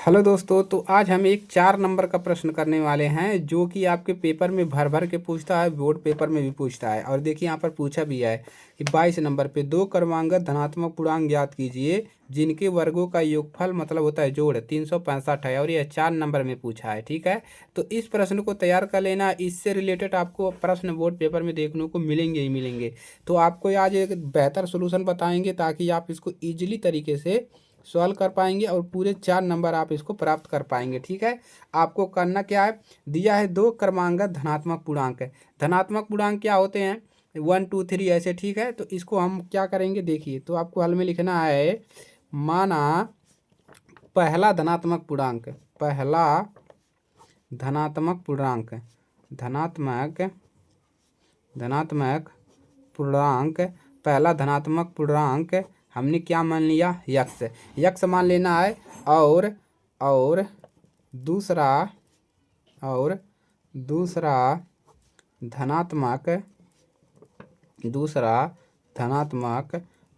Hello दोस्तों, तो आज हम एक 4 नंबर का प्रश्न करने वाले हैं जो कि आपके पेपर में भर भर के पूछता है, बोर्ड पेपर में भी पूछता है। और देखिए यहाँ पर पूछा भी है कि 22 नंबर पे दो क्रमांगत धनात्मक पूर्णांक ज्ञात कीजिए जिनके वर्गों का योगफल मतलब होता है जोड़ 365 है, और यह 4 नंबर में पूछा है। ठीक है, तो इस प्रश्न को तैयार कर लेना। इससे रिलेटेड आपको प्रश्न बोर्ड पेपर में देखने को मिलेंगे ही मिलेंगे। तो आपको आज एक बेहतर सोल्यूशन बताएंगे ताकि आप इसको ईजिली तरीके से सॉल्व कर पाएंगे और पूरे 4 नंबर आप इसको प्राप्त कर पाएंगे। ठीक है, आपको करना क्या है, दिया है दो क्रमांगत धनात्मक पूर्णांक है। धनात्मक पूर्णांक क्या होते हैं, 1 2 3 ऐसे। ठीक है, तो इसको हम क्या करेंगे, देखिए तो आपको हल में लिखना है, माना पहला धनात्मक पूर्णांक, पहला धनात्मक पूर्णांक, धनात्मक धनात्मक पूर्णांक, पहला धनात्मक पूर्णांक हमने क्या मान लिया, यक्स। यक्स मान लेना है। और दूसरा और दूसरा धनात्मक दूसरा धनात्मक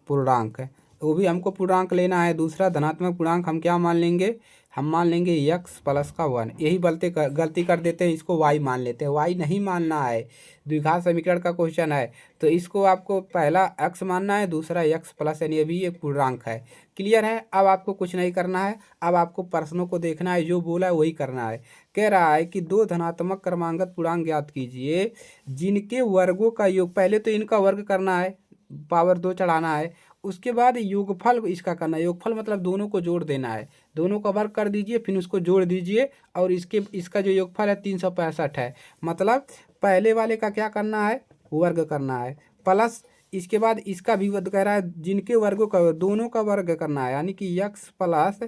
पूर्णांक, वो भी हमको पूर्णांक लेना है। दूसरा धनात्मक पूर्णांक हम क्या मान लेंगे, हम मान लेंगे यक्स प्लस का 1। यही गलती कर देते हैं, इसको वाई मान लेते हैं। वाई नहीं मानना है, द्विघात समीकरण का क्वेश्चन है तो इसको आपको पहला एक्स मानना है, दूसरा यक्स प्लस यानी अभी एक पूर्णांक है। क्लियर है, अब आपको कुछ नहीं करना है, अब आपको प्रश्नों को देखना है, जो बोला है वही करना है। कह रहा है कि दो धनात्मक क्रमांगत पूर्णांक ज्ञात कीजिए जिनके वर्गों का योग, पहले तो इनका वर्ग करना है, पावर 2 चढ़ाना है। उसके बाद योगफल इसका करना है। योगफल मतलब दोनों को जोड़ देना है, दोनों का वर्ग कर दीजिए फिर उसको जोड़ दीजिए, और इसका जो योगफल है 365 है। मतलब पहले वाले का क्या करना है, वर्ग करना है, प्लस इसके बाद इसका भी वर्ग कह रहा है, जिनके वर्गों का दोनों का वर्ग करना है, यानी कि यक्स प्लस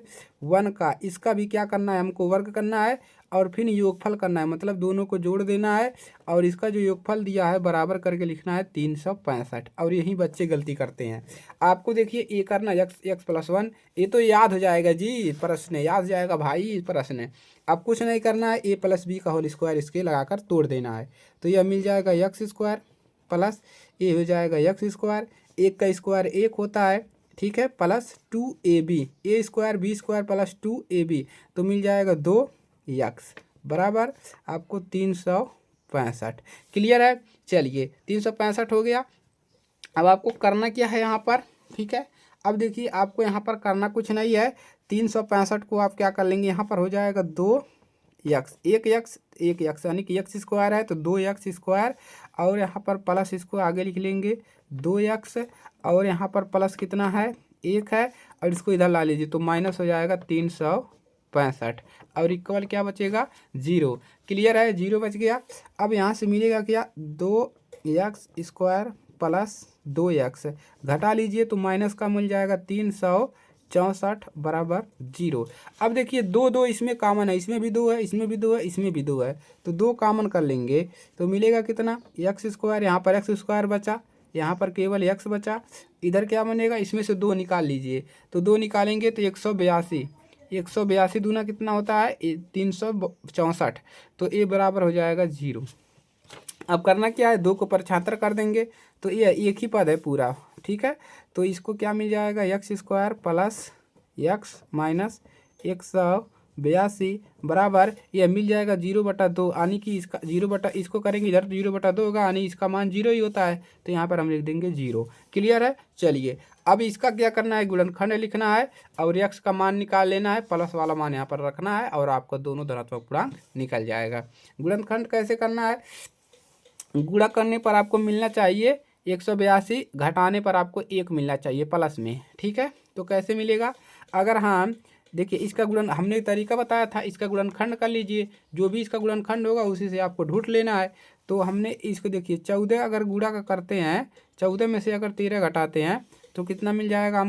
1 का इसका भी क्या करना है, हमको वर्ग करना है और फिर योगफल करना है, मतलब दोनों को जोड़ देना है और इसका जो योगफल दिया है बराबर करके लिखना है 365। और यही बच्चे गलती करते हैं। आपको देखिए ये करना यक्स प्लस 1, ये तो याद हो जाएगा जी, प्रश्न याद हो जाएगा भाई प्रश्न। अब कुछ नहीं करना है, ए प्लस बी का होल स्क्वायर इसके लगाकर तोड़ देना है, तो यह मिल जाएगा यक्स स्क्वायर प्लस ए हो जाएगा यक्स स्क्वायर, एक का स्क्वायर एक होता है। ठीक है, plus 2ab, A square B square plus 2ab, तो मिल जाएगा 2x बराबर आपको 365। क्लियर है, चलिए 365 हो गया। अब आपको करना क्या है यहाँ पर, ठीक है, अब देखिए आपको यहाँ पर करना कुछ नहीं है। 365 को आप क्या कर लेंगे, यहाँ पर हो जाएगा 2x, एक यक्स यानी कि यक्स स्क्वायर है तो 2x स्क्वायर, और यहाँ पर प्लस इसको आगे लिख लेंगे 2x, और यहाँ पर प्लस कितना है, 1 है, और इसको इधर ला लीजिए तो माइनस हो जाएगा 365, और इक्वल क्या बचेगा, 0। क्लियर है, 0 बच गया। अब यहाँ से मिलेगा क्या, 2x स्क्वायर प्लस 2x, घटा लीजिए तो माइनस का मिल जाएगा 364 बराबर 0। अब देखिए 2 इसमें कॉमन है, इसमें भी 2 है, इसमें भी 2 है, इसमें भी 2 है, तो 2 कॉमन कर लेंगे तो मिलेगा कितना, एक्स स्क्वायर, यहाँ पर एक्स स्क्वायर बचा, यहाँ पर केवल एक्स बचा, इधर क्या बनेगा, इसमें से 2 निकाल लीजिए तो 2 निकालेंगे तो 182, 182 दूना कितना होता है, 364, तो ए बराबर हो जाएगा 0। अब करना क्या है, 2 को परछातर कर देंगे तो ये एक ही पद है पूरा। ठीक है, तो इसको क्या मिल जाएगा, x square plus x minus 182 बराबर यह मिल जाएगा 0/2, यानी कि इसका 0 इसको करेंगे इधर 0/2 होगा, यानी इसका मान 0 ही होता है, तो यहाँ पर हम लिख देंगे 0। क्लियर है, चलिए अब इसका क्या करना है, गुणनखंड लिखना है और यक्स का मान निकाल लेना है, प्लस वाला मान यहाँ पर रखना है और आपका दोनों धनात्मक पूर्णांक निकल जाएगा। गुणनखंड कैसे करना है, गुणा करने पर आपको मिलना चाहिए 182, घटाने पर आपको 1 मिलना चाहिए प्लस में। ठीक है, तो कैसे मिलेगा, अगर हम देखिए इसका गुणन हमने तरीका बताया था, इसका गुणनखंड कर लीजिए, जो भी इसका गुणनखंड होगा उसी से आपको ढूंढ लेना है। तो हमने इसको देखिए 14 अगर गुणा का करते हैं, 14 में से अगर 13 घटाते हैं तो कितना मिल जाएगा,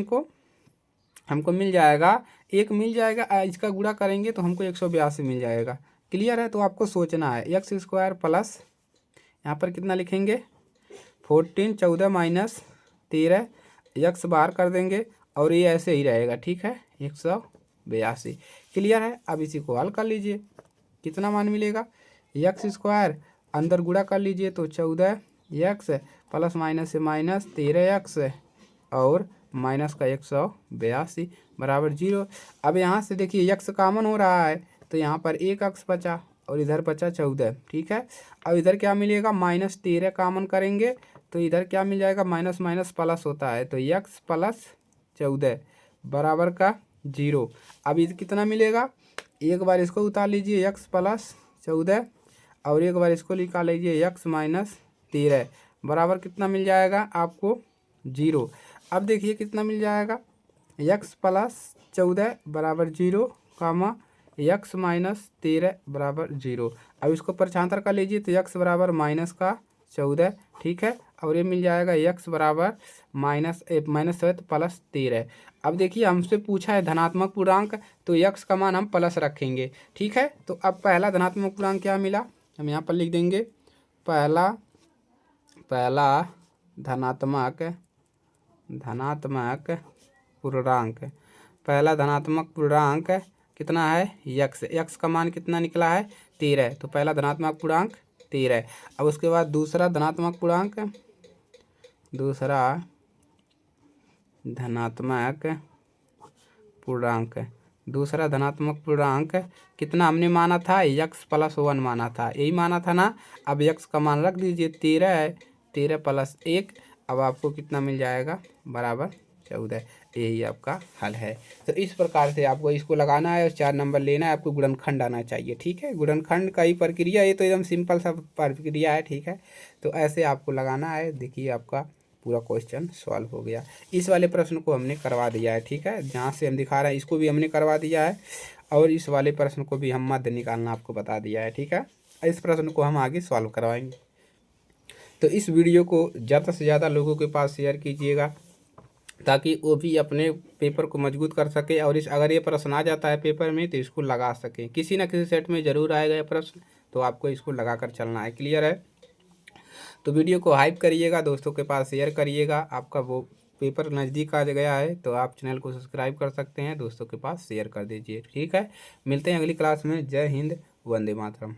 हमको मिल जाएगा 1 मिल जाएगा, इसका गुणा करेंगे तो हमको 182 मिल जाएगा। क्लियर है, तो आपको सोचना है एक्स स्क्वायर प्लस यहाँ पर कितना लिखेंगे 14, 14 माइनस 13, यक्स बाहर कर देंगे और ये ऐसे ही रहेगा। ठीक है, 182। क्लियर है, अब इसी को हल कर लीजिए, कितना मान मिलेगा, यक्स स्क्वायर अंदर गुणा कर लीजिए तो 14 यक्स प्लस माइनस से माइनस 13 यक्स और माइनस का 182 बराबर 0। अब यहाँ से देखिए यक्स कॉमन हो रहा है तो यहाँ पर एक अक्स बचा और इधर बचा 14, ठीक है। अब इधर क्या मिलेगा, -13 कॉमन करेंगे तो इधर क्या मिल जाएगा, माइनस माइनस प्लस होता है तो यक्स प्लस 14 बराबर का 0। अब इधर कितना मिलेगा, एक बार इसको उतार लीजिए यक्स प्लस 14 और एक बार इसको निकाल लीजिए यक्स माइनस 13 बराबर कितना मिल जाएगा आपको 0। अब देखिए कितना मिल जाएगा, यक्स प्लस 14 बराबर 0 कामा यक्स माइनस 13 बराबर 0। अब इसको प्रछांतर कर लीजिए तो यक्स बराबर माइनस का 14, ठीक है। और ये मिल जाएगा यक्स बराबर माइनस प्लस 13। अब देखिए हमसे पूछा है धनात्मक पूर्णांक तो यक्स का मान हम प्लस रखेंगे, ठीक है। तो अब पहला धनात्मक पूर्णांक क्या मिला, हम यहाँ पर लिख देंगे पहला धनात्मक पूर्णांक। पहला धनात्मक पूर्णांक कितना है, यक्स का मान कितना निकला है 13, तो पहला धनात्मक पूर्णांक 13। अब उसके बाद दूसरा धनात्मक पूर्णांक कितना हमने माना था, यक्स प्लस 1 माना था, यही माना था ना। अब यक्स का मान रख दीजिए 13 है, 13 प्लस 1, अब आपको कितना मिल जाएगा बराबर 14। यही आपका हल है। तो इस प्रकार से आपको इसको लगाना है और 4 नंबर लेना है, आपको गुणनखंड आना चाहिए, ठीक है। गुणनखंड का ही प्रक्रिया, ये तो एकदम सिंपल सा प्रक्रिया है, ठीक है। तो ऐसे आपको लगाना है। देखिए आपका पूरा क्वेश्चन सॉल्व हो गया। इस वाले प्रश्न को हमने करवा दिया है, ठीक है। जहाँ से हम दिखा रहे हैं इसको भी हमने करवा दिया है और इस वाले प्रश्न को भी हम मध्य निकालना आपको बता दिया है, ठीक है। इस प्रश्न को हम आगे सॉल्व करवाएंगे। तो इस वीडियो को ज़्यादा से ज़्यादा लोगों के पास शेयर कीजिएगा ताकि वो भी अपने पेपर को मजबूत कर सके और अगर ये प्रश्न आ जाता है पेपर में तो इसको लगा सकें। किसी न किसी सेट में ज़रूर आएगा ये प्रश्न, तो आपको इसको लगा कर चलना है। क्लियर है। तो वीडियो को हाइप करिएगा, दोस्तों के पास शेयर करिएगा। आपका वो पेपर नज़दीक आ गया है तो आप चैनल को सब्सक्राइब कर सकते हैं, दोस्तों के पास शेयर कर दीजिए, ठीक है। मिलते हैं अगली क्लास में। जय हिंद, वंदे मातरम।